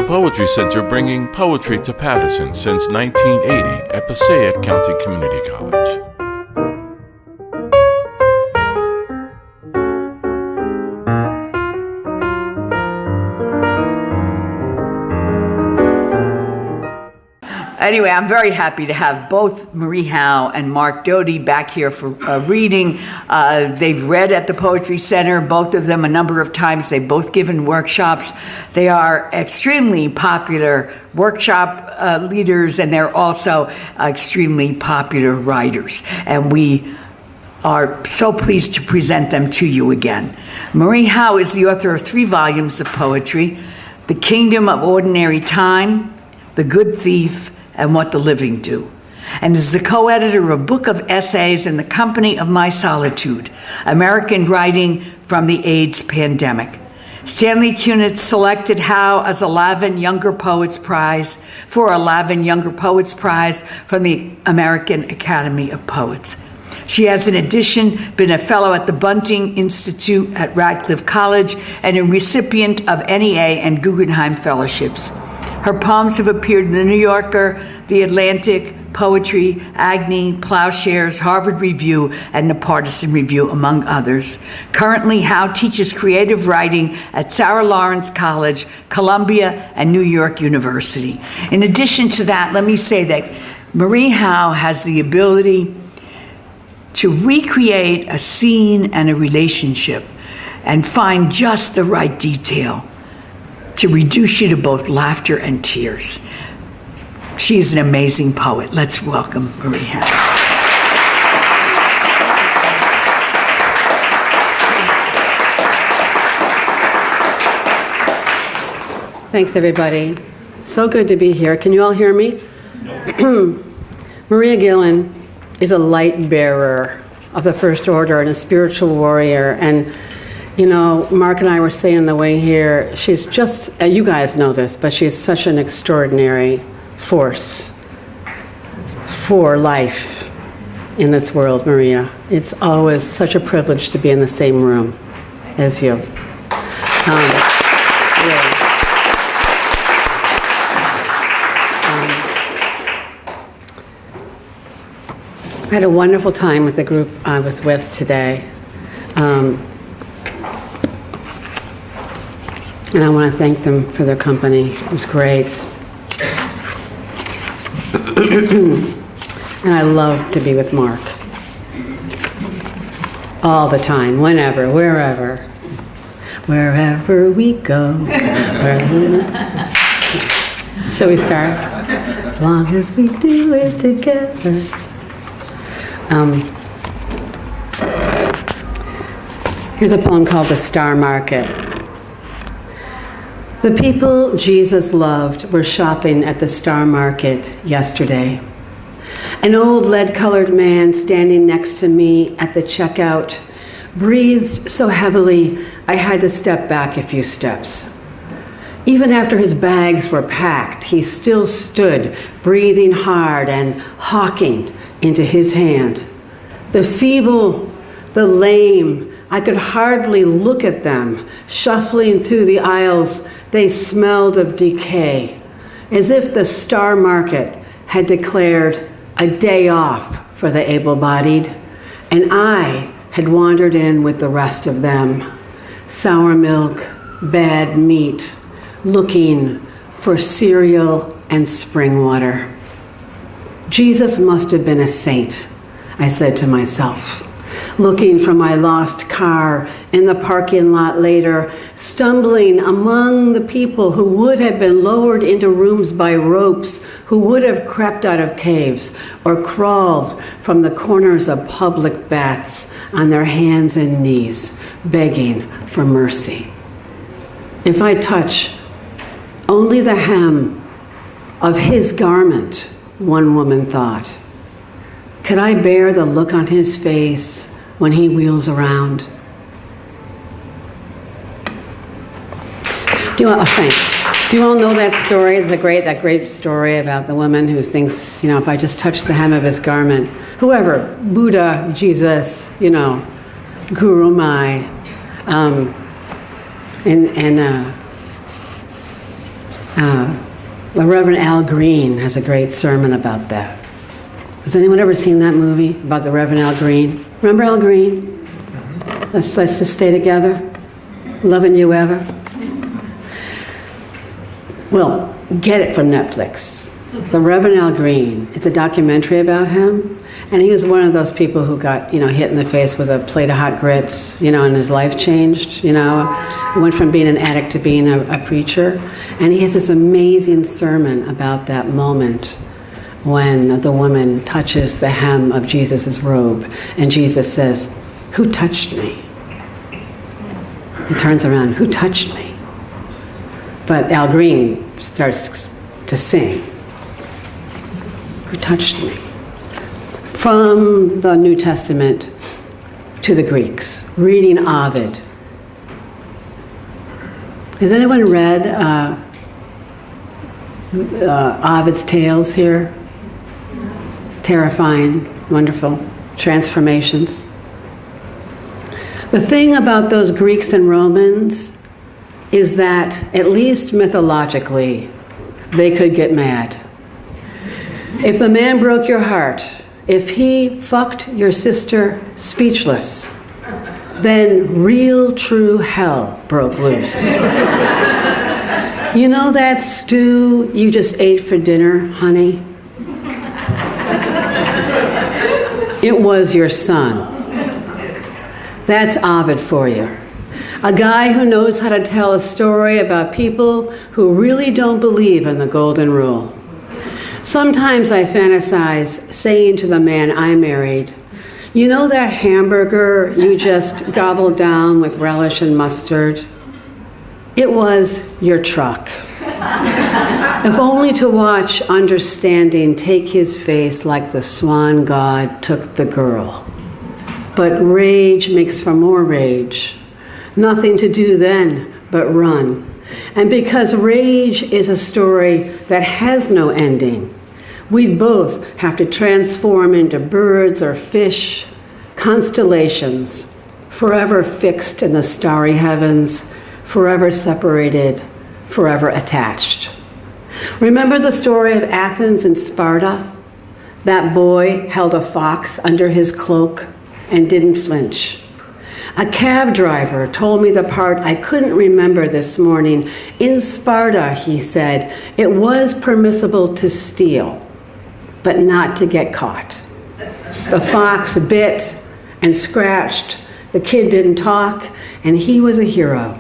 Poetry Center, bringing poetry to Paterson since 1980 at Passaic County Community College. Anyway, I'm very happy to have both Marie Howe and Mark Doty back here for reading. They've read at the Poetry Center, both of them a number of times. They've both given workshops. They are extremely popular workshop leaders, and they're also extremely popular writers. And we are so pleased to present them to you again. Marie Howe is the author of 3 volumes of poetry: The Kingdom of Ordinary Time, The Good Thief, and What the Living Do, and is the co-editor of a book of essays in the company of my solitude, American Writing from the AIDS Pandemic. Stanley Kunitz selected Howe as a Lavin Younger Poets Prize for a Lavin Younger Poets Prize from the American Academy of Poets. She has in addition been a fellow at the Bunting Institute at Radcliffe College and a recipient of NEA and Guggenheim Fellowships. Her poems have appeared in The New Yorker, The Atlantic, Poetry, Agni, Plowshares, Harvard Review, and The Partisan Review, among others. Currently, Howe teaches creative writing at Sarah Lawrence College, Columbia, and New York University. In addition to that, let me say that Marie Howe has the ability to recreate a scene and a relationship and find just the right detail to reduce you to both laughter and tears. She is an amazing poet. Let's welcome Marie Howe. Thanks, everybody. So good to be here. Can you all hear me? Maria Gillen is a light bearer of the First Order and a spiritual warrior. And you know, Mark and I were saying on the way here, she's just, you guys know this, but she's such an extraordinary force for life in this world, Maria. It's always such a privilege to be in the same room as you. I had a wonderful time with the group I was with today. And I want to thank them for their company. It was great. And I love to be with Mark. All the time, whenever, wherever. Wherever we go. Shall we start? As long as we do it together. Here's a poem called The Star Market. The people Jesus loved were shopping at the Star Market yesterday. An old lead-colored man standing next to me at the checkout breathed so heavily I had to step back a few steps. Even after his bags were packed, he still stood, breathing hard and hawking into his hand. The feeble, the lame, I could hardly look at them, shuffling through the aisles. They smelled of decay, as if the Star Market had declared a day off for the able-bodied, and I had wandered in with the rest of them. Sour milk, bad meat, looking for cereal and spring water. Jesus must have been a saint, I said to myself, looking for my lost car in the parking lot later, stumbling among the people who would have been lowered into rooms by ropes, who would have crept out of caves or crawled from the corners of public baths on their hands and knees, begging for mercy. If I touch only the hem of his garment, one woman thought, could I bear the look on his face when he wheels around? Do you all know that story? It's that great story about the woman who thinks, you know, if I just touch the hem of his garment, whoever, Buddha, Jesus, you know, Guru Mai, The Reverend Al Green has a great sermon about that. Has anyone ever seen that movie about the Reverend Al Green? Remember Al Green? Let's just stay together. Loving you ever. Well, get it from Netflix. The Reverend Al Green. It's a documentary about him. And he was one of those people who got, hit in the face with a plate of hot grits, and his life changed, He went from being an addict to being a preacher. And he has this amazing sermon about that moment when the woman touches the hem of Jesus' robe. And Jesus says, "Who touched me?" He turns around, "Who touched me?" But Al Green starts to sing, "Who touched me?" From the New Testament to the Greeks, reading Ovid. Has anyone read Ovid's tales here? Terrifying, wonderful transformations. The thing about those Greeks and Romans is that, at least mythologically, they could get mad. If the man broke your heart, if he fucked your sister speechless, then real true hell broke loose. You know that stew you just ate for dinner, honey? It was your son. That's Ovid for you. A guy who knows how to tell a story about people who really don't believe in the golden rule. Sometimes I fantasize saying to the man I married, "You know that hamburger you just gobbled down with relish and mustard? It was your truck." If only to watch understanding take his face like the swan god took the girl. But rage makes for more rage. Nothing to do then but run. And because rage is a story that has no ending, we'd both have to transform into birds or fish, constellations, forever fixed in the starry heavens, forever separated, forever attached. Remember the story of Athens and Sparta? That boy held a fox under his cloak and didn't flinch. A cab driver told me the part I couldn't remember this morning. In Sparta, he said, it was permissible to steal, but not to get caught. The fox bit and scratched. The kid didn't talk, and he was a hero.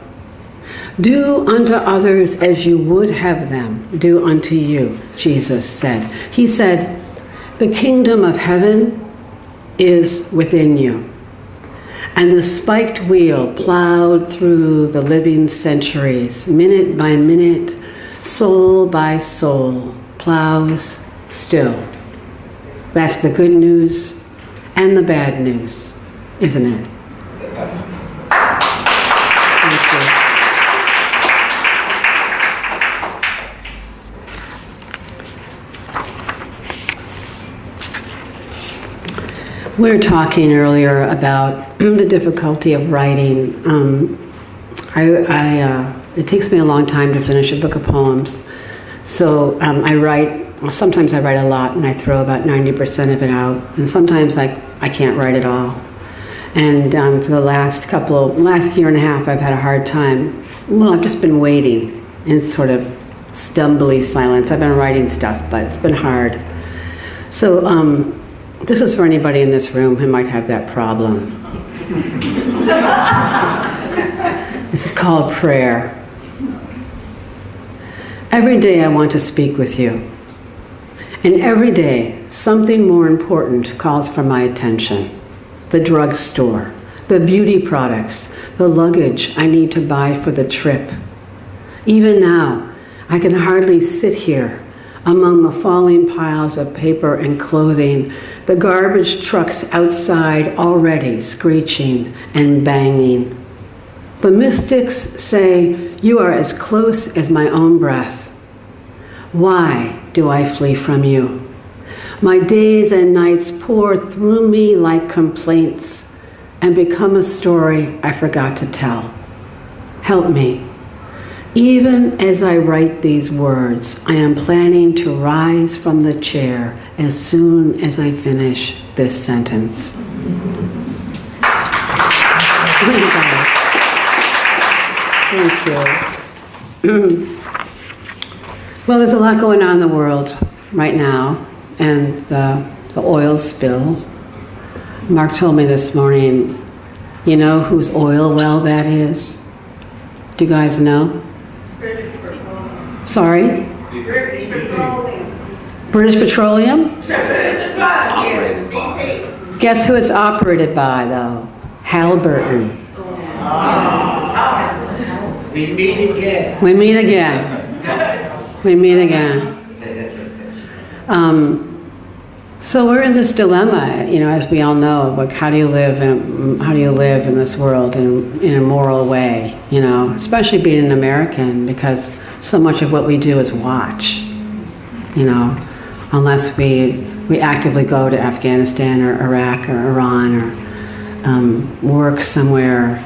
Do unto others as you would have them do unto you, Jesus said. He said, the kingdom of heaven is within you. And the spiked wheel plowed through the living centuries, minute by minute, soul by soul, plows still. That's the good news and the bad news, isn't it? Thank you. We were talking earlier about the difficulty of writing. It takes me a long time to finish a book of poems. So sometimes I write a lot and I throw about 90% of it out. And sometimes I can't write at all. And for the last year and a half, I've had a hard time. Well, I've just been waiting in sort of stumbly silence. I've been writing stuff, but it's been hard. So, this is for anybody in this room who might have that problem. This is called prayer. Every day I want to speak with you. And every day something more important calls for my attention. The drugstore, the beauty products, the luggage I need to buy for the trip. Even now, I can hardly sit here among the falling piles of paper and clothing, the garbage trucks outside already screeching and banging. The mystics say, you are as close as my own breath. Why do I flee from you? My days and nights pour through me like complaints and become a story I forgot to tell. Help me. Even as I write these words, I am planning to rise from the chair as soon as I finish this sentence. Thank you. Well, there's a lot going on in the world right now, and the oil spill. Mark told me this morning, you know whose oil well that is? Do you guys know? Sorry? British Petroleum? Guess who it's operated by, though? Halliburton. We meet again. We meet again. We meet again. So we're in this dilemma, you know, as we all know, like how do you live in this world in a moral way, you know, especially being an American, because so much of what we do is watch, you know, unless we actively go to Afghanistan or Iraq or Iran or work somewhere,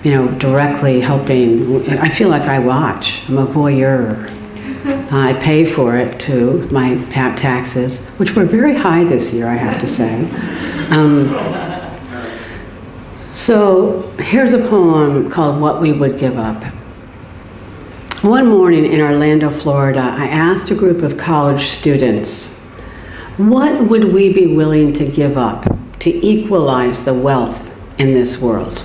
you know, directly helping. I feel like I watch. I'm a voyeur. I pay for it too, my taxes, which were very high this year, I have to say. So here's a poem called What We Would Give Up. One morning in Orlando, Florida, I asked a group of college students, what would we be willing to give up to equalize the wealth in this world?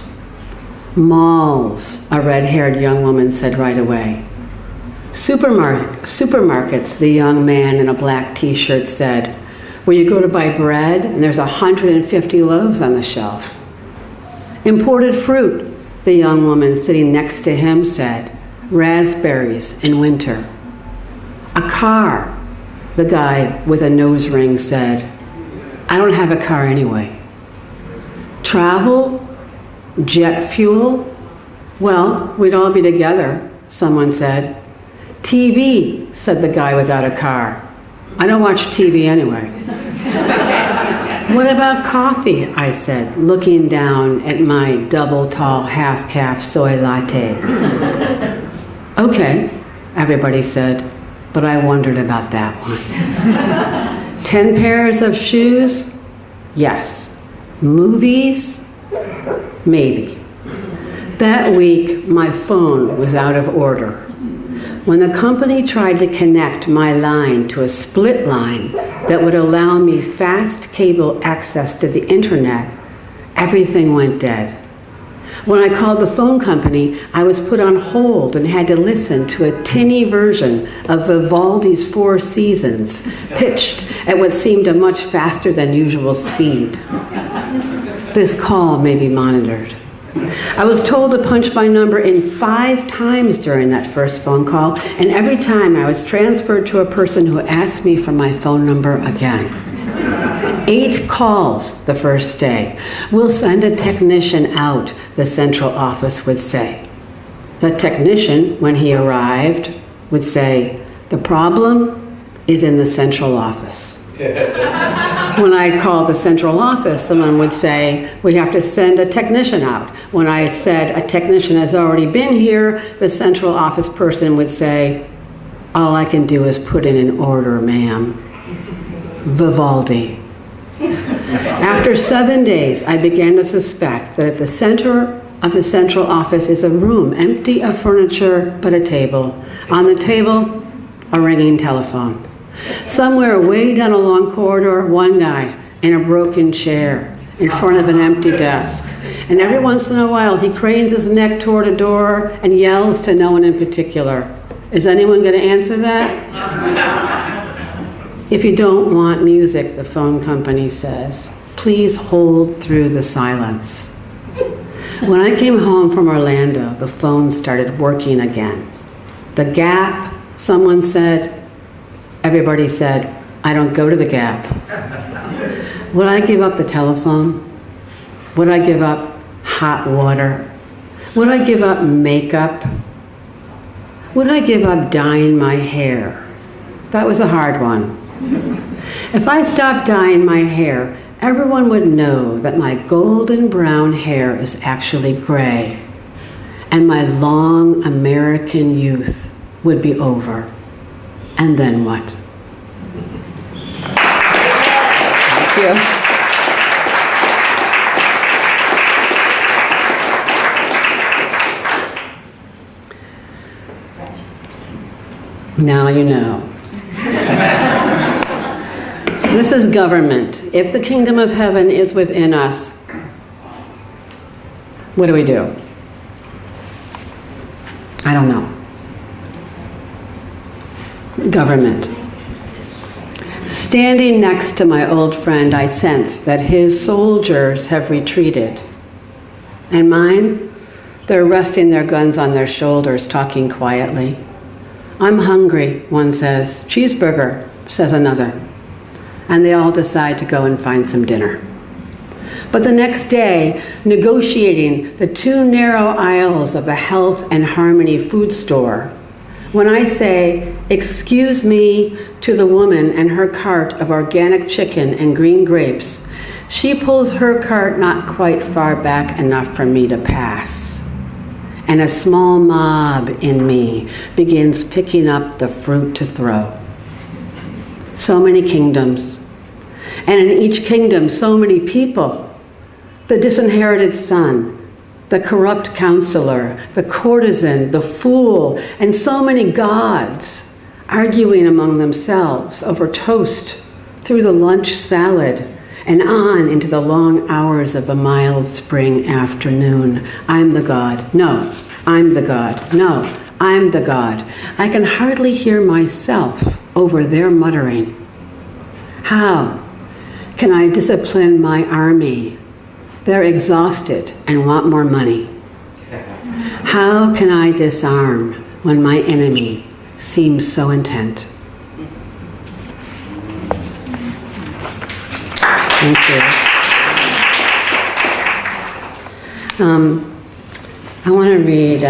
Malls, a red-haired young woman said right away. Supermarkets, the young man in a black t-shirt said, where you go to buy bread and there's 150 loaves on the shelf. Imported fruit, the young woman sitting next to him said, raspberries in winter. A car, the guy with a nose ring said, I don't have a car anyway. Travel, jet fuel, well, we'd all be together, someone said. TV, said the guy without a car. I don't watch TV anyway. What about coffee, I said, looking down at my double tall half-calf soy latte. Okay, everybody said, but I wondered about that one. 10 pairs of shoes? Yes. Movies? Maybe. That week, my phone was out of order. When the company tried to connect my line to a split line that would allow me fast cable access to the internet, everything went dead. When I called the phone company, I was put on hold and had to listen to a tinny version of Vivaldi's Four Seasons, pitched at what seemed a much faster than usual speed. This call may be monitored. I was told to punch my number in 5 times during that first phone call, and every time I was transferred to a person who asked me for my phone number again. 8 calls the first day. We'll send a technician out, the central office would say. The technician, when he arrived, would say, the problem is in the central office. When I called the central office, someone would say, we have to send a technician out. When I said, a technician has already been here, the central office person would say, all I can do is put in an order, ma'am. Vivaldi. After 7 days, I began to suspect that at the center of the central office is a room empty of furniture but a table. On the table, a ringing telephone. Somewhere way down a long corridor, one guy in a broken chair in front of an empty desk. And every once in a while, he cranes his neck toward a door and yells to no one in particular. Is anyone going to answer that? If you don't want music, the phone company says, please hold through the silence. When I came home from Orlando, the phone started working again. The Gap, someone said. Everybody said, I don't go to the Gap. Would I give up the telephone? Would I give up hot water? Would I give up makeup? Would I give up dyeing my hair? That was a hard one. If I stopped dyeing my hair, everyone would know that my golden brown hair is actually gray. and my long American youth would be over. And then what? Thank you. Now you know. This is government. If the kingdom of heaven is within us, what do we do? I don't know. Government. Standing next to my old friend, I sense that his soldiers have retreated. And mine, they're resting their guns on their shoulders, talking quietly. I'm hungry, one says. Cheeseburger, says another. And they all decide to go and find some dinner. But the next day, negotiating the two narrow aisles of the Health and Harmony food store, when I say, "Excuse me," to the woman and her cart of organic chicken and green grapes, she pulls her cart not quite far back enough for me to pass. And a small mob in me begins picking up the fruit to throw. So many kingdoms, and in each kingdom so many people. The disinherited son, the corrupt counselor, the courtesan, the fool, and so many gods arguing among themselves over toast through the lunch salad and on into the long hours of the mild spring afternoon. I'm the God. No, I'm the God. No, I'm the God. I can hardly hear myself over their muttering. How can I discipline my army? They're exhausted and want more money. How can I disarm when my enemy seems so intent? Thank you. I want to read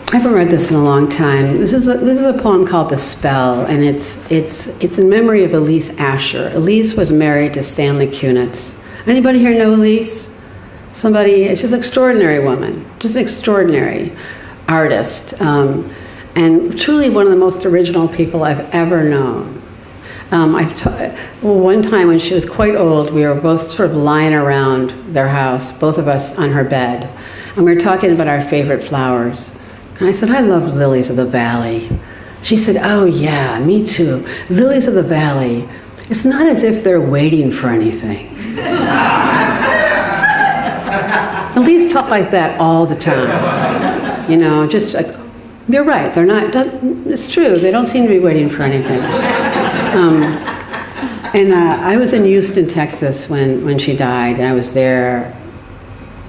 I haven't read this in a long time. This is a poem called "The Spell," and it's in memory of Elise Asher. Elise was married to Stanley Kunitz. Anybody here know Elise? Somebody? She's an extraordinary woman, just an extraordinary artist, and truly one of the most original people I've ever known. One time when she was quite old, we were both sort of lying around their house, both of us on her bed, and we were talking about our favorite flowers. And I said, "I love lilies of the valley." She said, "Oh yeah, me too. Lilies of the valley. It's not as if they're waiting for anything." Elise talked like that all the time. You know, just like, you're right, they're not, it's true, they don't seem to be waiting for anything. I was in Houston, Texas when she died, and I was there.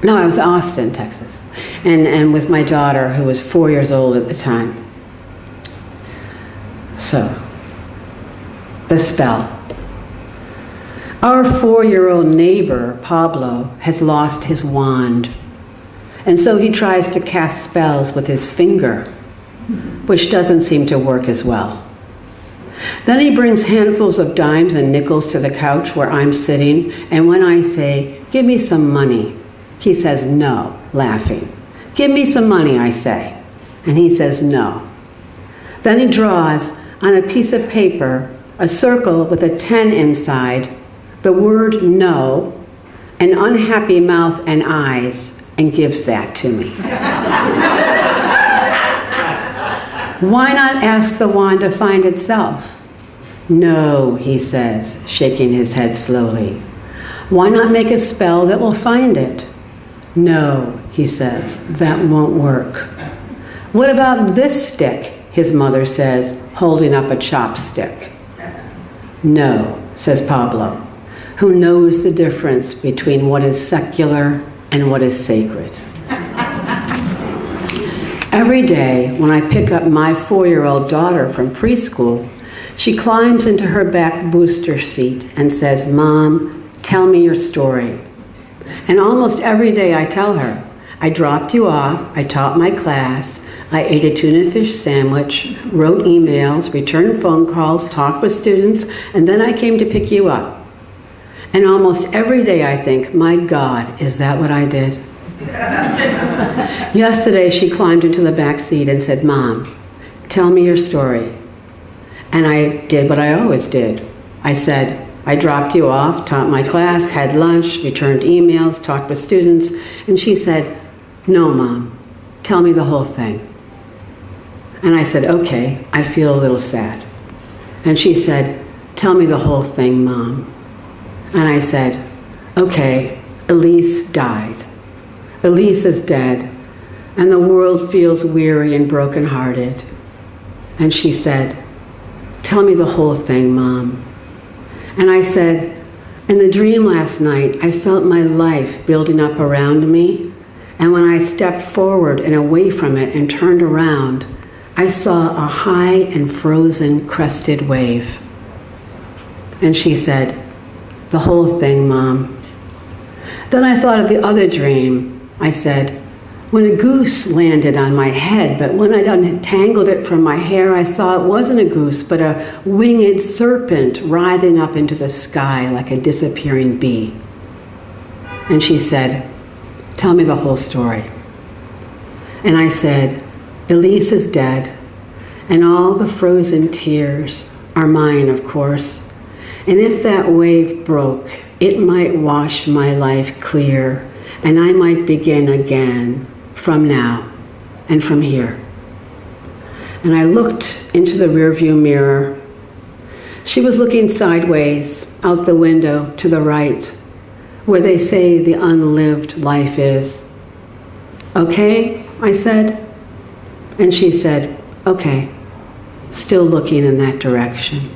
No, I was in Austin, Texas, and with my daughter, who was 4 years old at the time. So, the spell. Our 4-year-old neighbor, Pablo, has lost his wand, and so he tries to cast spells with his finger, which doesn't seem to work as well. Then he brings handfuls of dimes and nickels to the couch where I'm sitting, and when I say, "Give me some money," he says no, laughing. "Give me some money," I say, and he says no. Then he draws on a piece of paper a circle with a 10 inside, the word no, an unhappy mouth and eyes, and gives that to me. Why not ask the wand to find itself? "No," he says, shaking his head slowly. "Why not make a spell that will find it?" "No," he says, "that won't work." "What about this stick?" his mother says, holding up a chopstick. "No," says Pablo, who knows the difference between what is secular and what is sacred. Every day when I pick up my 4-year-old daughter from preschool, she climbs into her back booster seat and says, "Mom, tell me your story." And almost every day I tell her, I dropped you off, I taught my class, I ate a tuna fish sandwich, wrote emails, returned phone calls, talked with students, and then I came to pick you up. And almost every day I think, my God, is that what I did? Yesterday she climbed into the back seat and said, Mom, tell me your story. And I did what I always did. I said, I dropped you off, taught my class, had lunch, returned emails, talked with students. And she said, no, Mom, tell me the whole thing. And I said, okay, I feel a little sad. And she said, tell me the whole thing, Mom. And I said, okay, Elise died. Elise is dead, and the world feels weary and brokenhearted. And she said, tell me the whole thing, Mom. And I said, in the dream last night, I felt my life building up around me, and when I stepped forward and away from it and turned around, I saw a high and frozen crested wave. And she said, the whole thing, Mom. Then I thought of the other dream. I said, when a goose landed on my head, but when I untangled it from my hair, I saw it wasn't a goose, but a winged serpent writhing up into the sky like a disappearing bee. And she said, tell me the whole story. And I said, Elise is dead, and all the frozen tears are mine, of course. And if that wave broke, it might wash my life clear, and I might begin again from now and from here. And I looked into the rearview mirror. She was looking sideways out the window to the right, where they say the unlived life is. Okay, I said. And she said, okay, still looking in that direction.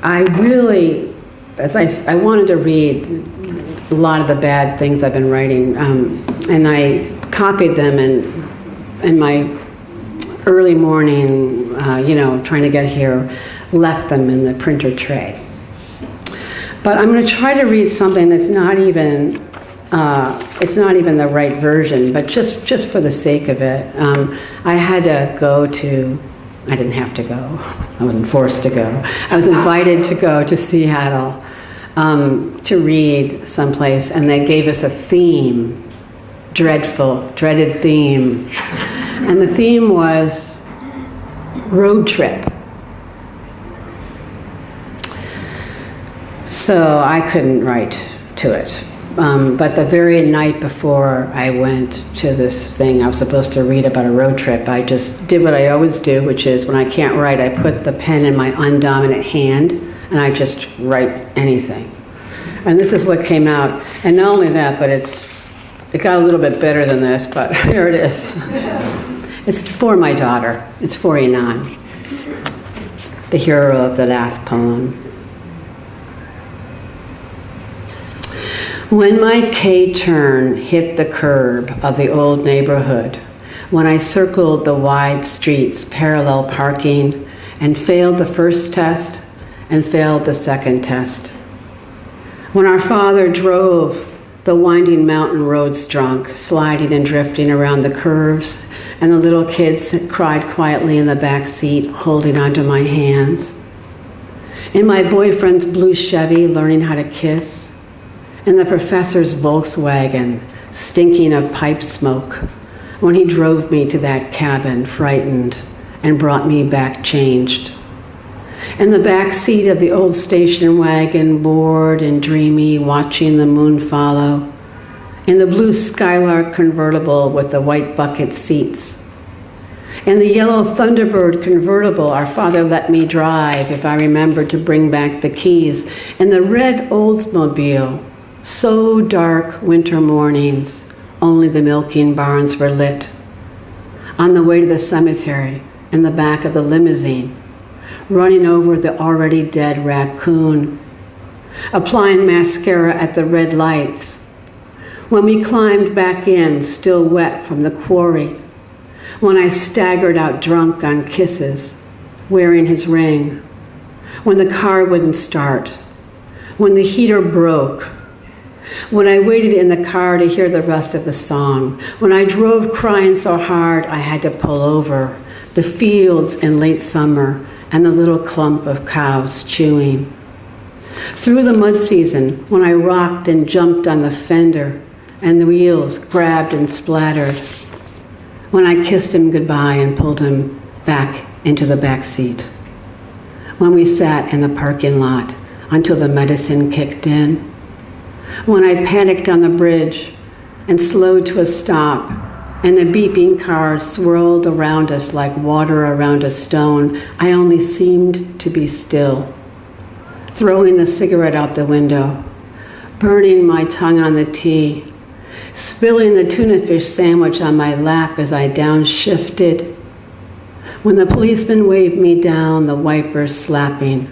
I really, I wanted to read a lot of the bad things I've been writing, and I copied them in my early morning, trying to get here, left them in the printer tray. But I'm going to try to read something that's not even, it's not even the right version, but just for the sake of it. I had to go to, I didn't have to go, I wasn't forced to go. I was invited to go to Seattle to read someplace, and they gave us a theme, dreaded theme. And the theme was road trip. So I couldn't write to it. But the very night before I went to this thing, I was supposed to read about a road trip. I just did what I always do, which is when I can't write, I put the pen in my undominant hand and I just write anything. And this is what came out. And not only that, but it got a little bit better than this, but here it is. It's for my daughter. It's for Inan, the hero of the last poem. When my K-turn hit the curb of the old neighborhood, when I circled the wide streets, parallel parking, and failed the first test and failed the second test. When our father drove the winding mountain roads drunk, sliding and drifting around the curves, and the little kids cried quietly in the back seat, holding onto my hands. In my boyfriend's blue Chevy, learning how to kiss. In the professor's Volkswagen, stinking of pipe smoke, when he drove me to that cabin, frightened, and brought me back changed. In the back seat of the old station wagon, bored and dreamy, watching the moon follow. In the blue Skylark convertible with the white bucket seats. In the yellow Thunderbird convertible our father let me drive if I remembered to bring back the keys. In the red Oldsmobile, so dark winter mornings, only the milking barns were lit. On the way to the cemetery, in the back of the limousine, running over the already dead raccoon, applying mascara at the red lights. When we climbed back in, still wet from the quarry, when I staggered out drunk on kisses, wearing his ring, when the car wouldn't start, when the heater broke, When I waited in the car to hear the rest of the song, when I drove crying so hard I had to pull over, the fields in late summer and the little clump of cows chewing. Through the mud season, when I rocked and jumped on the fender and the wheels grabbed and splattered, when I kissed him goodbye and pulled him back into the back seat, when we sat in the parking lot until the medicine kicked in, when I panicked on the bridge and slowed to a stop and the beeping cars swirled around us like water around a stone, I only seemed to be still, throwing the cigarette out the window, burning my tongue on the tea, spilling the tuna fish sandwich on my lap as I downshifted. When the policeman waved me down, the wipers slapping.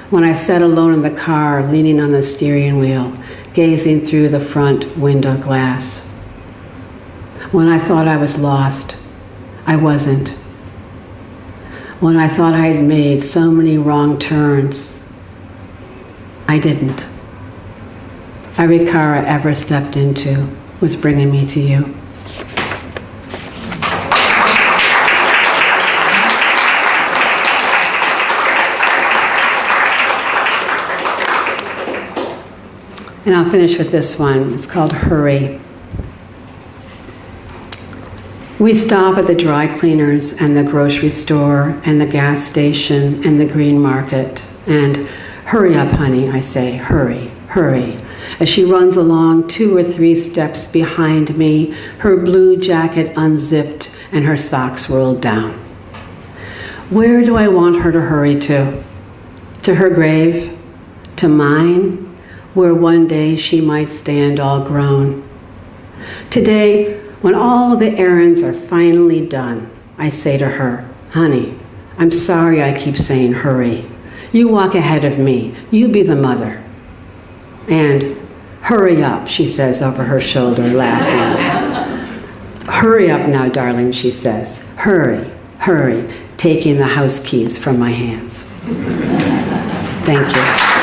When I sat alone in the car, leaning on the steering wheel, gazing through the front window glass. When I thought I was lost, I wasn't. When I thought I had made so many wrong turns, I didn't. Every car I ever stepped into was bringing me to you. And I'll finish with this one. It's called Hurry. We stop at the dry cleaners and the grocery store and the gas station and the green market. And hurry up, honey, I say, hurry, hurry. As she runs along 2 or 3 steps behind me, her blue jacket unzipped and her socks rolled down. Where do I want her to hurry to? To her grave? To mine? Where one day she might stand all grown. Today, when all the errands are finally done, I say to her, honey, I'm sorry I keep saying hurry. You walk ahead of me. You be the mother. And hurry up, she says over her shoulder, laughing. Hurry up now, darling, she says. Hurry, hurry, taking the house keys from my hands. Thank you.